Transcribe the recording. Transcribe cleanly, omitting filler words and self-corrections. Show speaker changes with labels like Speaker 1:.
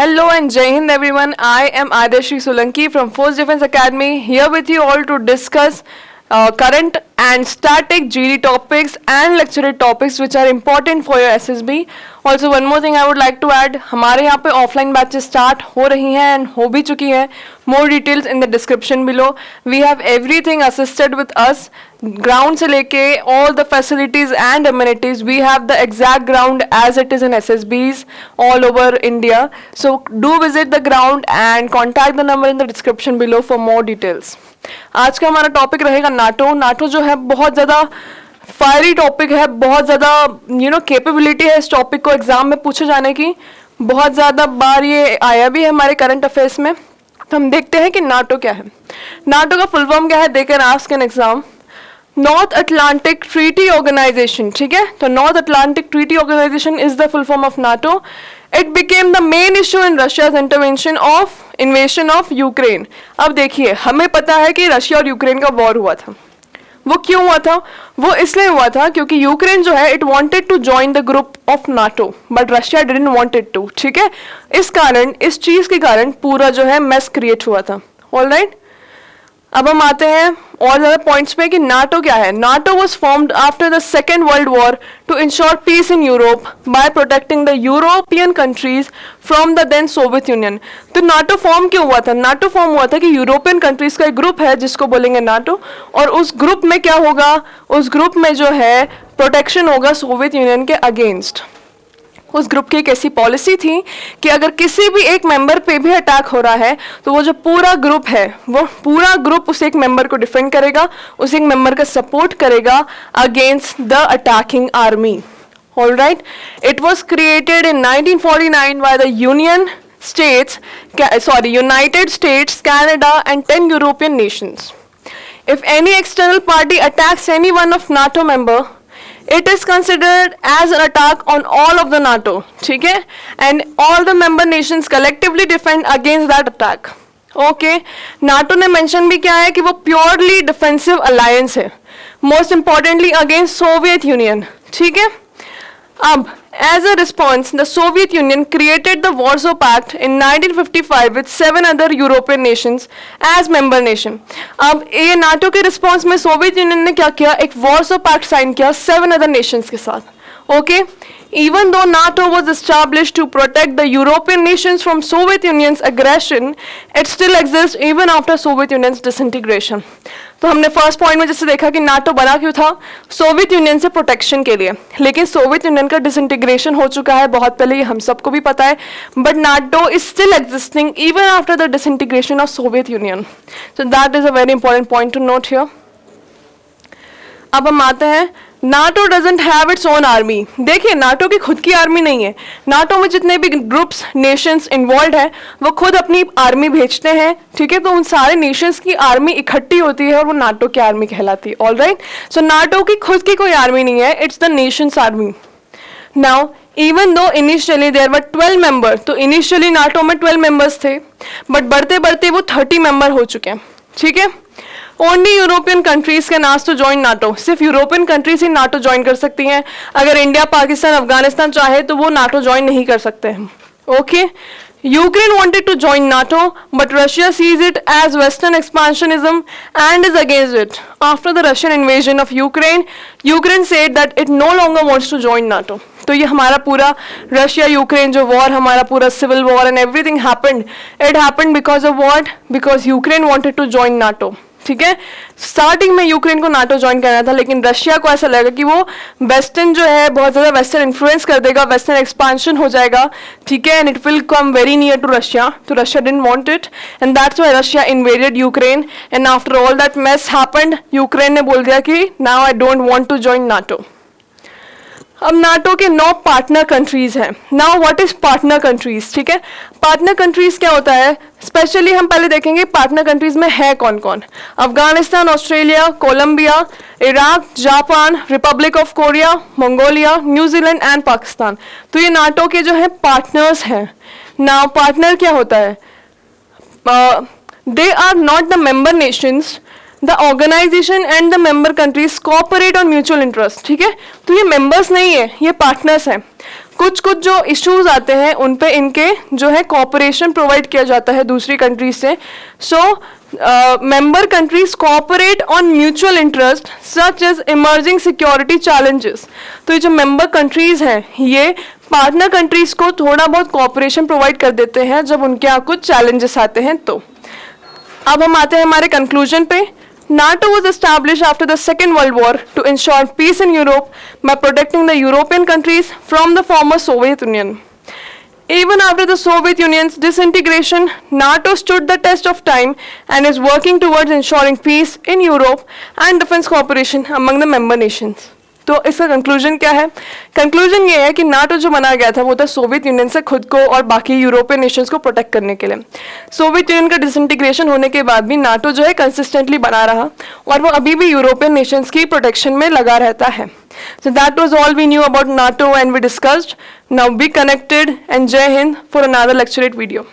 Speaker 1: Hello and Jai Hind everyone. I am Adeshri Solanki from Force Defense Academy, here with you all to discuss current and static GD topics and lecture topics which are important for your SSB. Also one more thing I would like to add, हमारे यहाँ पे offline batches start हो रही हैं and हो भी चुकी हैं. More details in the description below. We have everything assisted with us. Ground से लेके all the facilities and amenities. We have the exact ground as it is in SSBs all over India. So do visit the ground and contact the number in the description below for more details. आज का हमारा topic रहेगा NATO. NATO जो है बहुत ज़्यादा fiery topic है, बहुत ज़्यादा कैपेबिलिटी है इस टॉपिक को एग्जाम में पूछे जाने की. बहुत ज़्यादा बार ये आया भी है हमारे करंट अफेयर्स में. तो हम देखते हैं कि नाटो क्या है. नाटो का फुल फॉर्म क्या है, they can ask in exam. North Atlantic Treaty Organization. ठीक है, तो North Atlantic Treaty Organization is the full form of NATO. It became the main issue in Russia's intervention of invasion of Ukraine. अब देखिए, हमें पता है कि Russia और यूक्रेन का वॉर हुआ था. वो क्यों हुआ था? वो इसलिए हुआ था क्योंकि यूक्रेन जो है it wanted to join the group of NATO but Russia didn't wanted to. ठीक है, इस कारण, इस चीज के कारण पूरा जो है मेस क्रिएट हुआ था. ऑलराइट, अब हम आते हैं और ज़्यादा पॉइंट्स पे कि नाटो क्या है. NATO was formed after the second world war to ensure peace in Europe by protecting the European countries from the then Soviet Union. तो नाटो फॉर्म क्यों हुआ था? नाटो फॉर्म हुआ था कि यूरोपियन कंट्रीज का एक ग्रुप है जिसको बोलेंगे नाटो, और उस ग्रुप में क्या होगा, उस ग्रुप में जो है प्रोटेक्शन होगा सोवियत यूनियन के अगेंस्ट. उस ग्रुप की एक ऐसी पॉलिसी थी कि अगर किसी भी एक मेंबर पे भी अटैक हो रहा है तो वो जो पूरा ग्रुप है, वो पूरा ग्रुप उस एक मेंबर को डिफेंड करेगा, उस एक मेंबर का सपोर्ट करेगा against the attacking army. Alright, it was created in 1949 by the United states, Canada and 10 European Nations. If any external party attacks any one of NATO member, it is considered as an attack on all of the NATO. ठीक है, and all the member nations collectively defend against that attack. Okay, NATO ने mention भी क्या है कि वो purely defensive alliance है, most importantly against Soviet Union. ठीक है, अब as a response, the Soviet Union created the Warsaw Pact in 1955 with 7 other European nations as member nation. अब ये नाटो के रिस्पॉन्स में सोवियत यूनियन ने क्या किया, एक वॉर्सो पैक्ट साइन किया 7 अदर नेशंस के साथ. Okay, even though NATO was established to protect the European nations from Soviet Union's aggression, it still exists even after Soviet Union's disintegration. तो हमने फर्स्ट पॉइंट में जैसे देखा कि नाटो बना क्यों था, सोवियत यूनियन से प्रोटेक्शन के लिए. लेकिन सोवियत यूनियन का डिसइंटीग्रेशन हो चुका है बहुत पहले, ये हम सबको भी पता है, but NATO is still existing even after the disintegration of Soviet union. So that is a very important point two note here. अब हम आते हैं, NATO doesn't have its own army. देखिए, नाटो की खुद की आर्मी नहीं है. नाटो में जितने भी ग्रुप्स, नेशंस इन्वॉल्व हैं, वो खुद अपनी आर्मी भेजते हैं. ठीक है, तो उन सारे नेशंस की आर्मी इकट्ठी होती है और वो नाटो की आर्मी कहलाती है. ऑलराइट, सो नाटो की खुद की कोई आर्मी नहीं है, it's the nations army. Now even though initially there were 12 member, तो इनिशियली नाटो में 12 मेंबर्स थे, बट बढ़ते बढ़ते वो 30 मेंबर हो चुके हैं. ठीक है, only European countries can ask to join NATO. सिर्फ यूरोपियन कंट्रीज ही नाटो ज्वाइन कर सकती हैं. अगर इंडिया, पाकिस्तान, अफगानिस्तान चाहे तो वो नाटो ज्वाइन नहीं कर सकते हैं. Okay, Ukraine wanted to join NATO, but Russia sees it as Western expansionism and is against it. After the Russian invasion of Ukraine, Ukraine said that it no longer wants to join NATO. तो ये हमारा पूरा Russia Ukraine जो war, हमारा पूरा civil war and everything happened, it happened because of what, because Ukraine wanted to join NATO. ठीक है, starting में यूक्रेन को नाटो ज्वाइन करना था, लेकिन रशिया को ऐसा लगा कि वो वेस्टर्न जो है बहुत ज़्यादा वेस्टर्न इन्फ्लुएंस कर देगा, वेस्टर्न एक्सपांशन हो जाएगा. ठीक है, and it will come very near to Russia. तो Russia didn't want it and that's why Russia invaded Ukraine. And after all that mess happened, Ukraine ने बोल दिया कि now I don't want to join NATO. अब NATO के 9 partner countries हैं. Now what is partner countries? ठीक है, partner countries क्या होता है, स्पेशली हम पहले देखेंगे पार्टनर कंट्रीज में है कौन कौन. Afghanistan, Australia, Colombia, Iraq, Japan, Republic of Korea, Mongolia, New Zealand and Pakistan. तो ये नाटो के जो है पार्टनर्स हैं. नाउ पार्टनर क्या होता है, they are not the member nations, the organization and the member countries cooperate on mutual interest. ठीक है, तो ये मेंबर्स नहीं है, ये पार्टनर्स हैं. कुछ कुछ जो इश्यूज आते हैं उन पे इनके जो है कॉपरेशन प्रोवाइड किया जाता है दूसरी कंट्रीज से. सो member countries cooperate on mutual interest such as emerging security challenges. तो ये जो member countries हैं ये partner countries को थोड़ा बहुत cooperation provide कर देते हैं जब उनके यहाँ कुछ challenges आते हैं. तो अब हम आते हैं हमारे conclusion पे. NATO was established after the Second World War to ensure peace in Europe by protecting the European countries from the former Soviet Union. Even after the Soviet Union's disintegration, NATO stood the test of time and is working towards ensuring peace in Europe and defense cooperation among the member nations. तो इसका conclusion क्या है? Conclusion ये है कि NATO जो बनाया गया था वो था सोवियत यूनियन से खुद को और बाकी यूरोपियन नेशंस को प्रोटेक्ट करने के लिए. सोवियत यूनियन का डिसइंटीग्रेशन होने के बाद भी नाटो जो है कंसिस्टेंटली बना रहा और वो अभी भी यूरोपियन नेशंस की प्रोटेक्शन में लगा रहता है. So that was all we knew about NATO and we discussed. Now be connected and Jai Hind for another lecturate video.